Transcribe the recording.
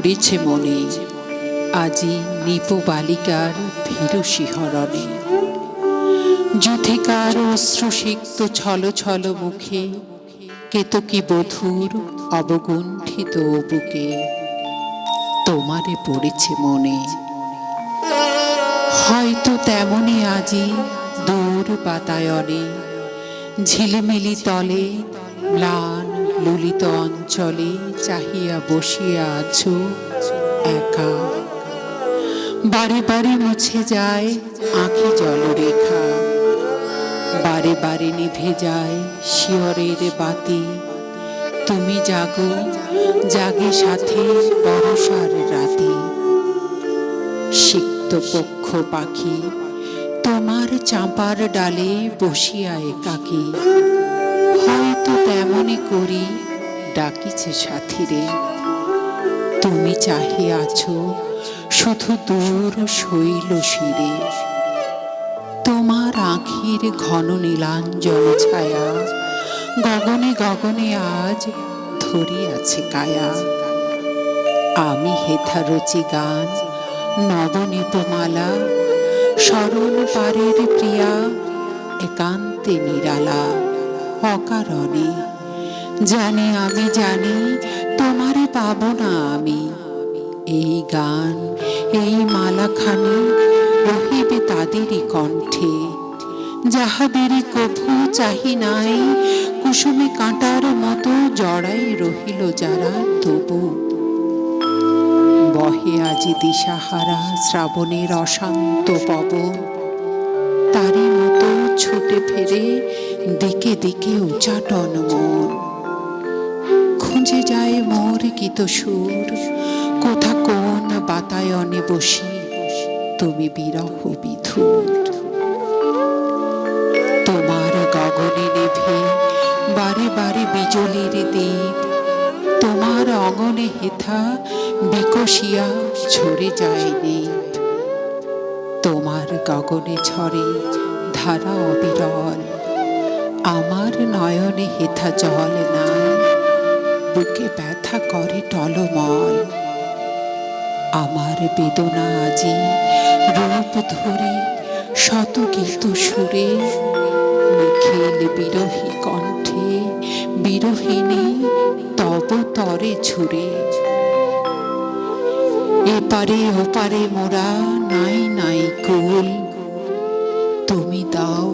পড়েছে মনে আজি নিপ বালিকার ভীরু শিহরণে। যুথিকার অশ্রুসিক্ত ছল ছল মুখে কেতকী বধূর অবগুণ্ঠিত বুকে তোমারে পড়েছে মনে। হয়তো তেমনি আজি দূর বাতায়নে ঝিলিমিলি তলে ম্লান ললিত অঞ্চলে চাহিয়া বসিয়া আছো একা। বারে বারে মুছে যায় আঁখি জলরেখা, বারে বারে নিভে যায় শিয়রের বাতি। তুমি জাগো জাগে সাথে বর্ষার রাতে। সিক্ত পক্ষ পাখি তোমার চাঁপার ডালে বসিয়া একাকী, হয়তো তেমনি করি ডাকিছে সাথীরে। তুমি চাহিয়া আছো শুধু দূর শৈল শিরে। তোমার আঁখির ঘন নীলাঞ্জন ছায়া গগনে গগনে আজ ধরিয়াছে কায়া। আমি হেথা রচি গান নবনীপমালা, স্মরণ পারের প্রিয়া একান্তে নিরালা। অকারণে জানি আমি জানি তোমারে পাব না আমি। এই গান এই মালাখানি রহিবে তাদেরই কণ্ঠে, যাহাদেরই কভু চাহি নাই কুসুমে কাঁটার মতো জড়াই রহিল যারা তবু। বহে আজি দিশাহারা শ্রাবণের অশান্ত পবন, তারই মতো ছুটে ফেরে দিকে দিকে উচাটন মন। খুঁজে যায় মোর গীত সুর কোথা কোন বাতায়নে বসি তুমি বিরহ বিধুর। তোমার গগনে নেভে বারে বারে বিজলির দ্বীপ, তোমার অঙ্গনে হেথা বিকশিয়া ঝরে যায় নীপ। তোমার গগনে ঝরে ধারা অবিরল, আমার নয়নে হেথা জল নাই বুকে ব্যথা করে টলমল। আমার বেদনা আজি রূপ ধরে শত গীত সুরে, নিখিল বিরহী কণ্ঠে বিরহিণী তব তরে ঝুরে। এপারে ওপারে মোরা নাই নাই কুল, তুমি দাও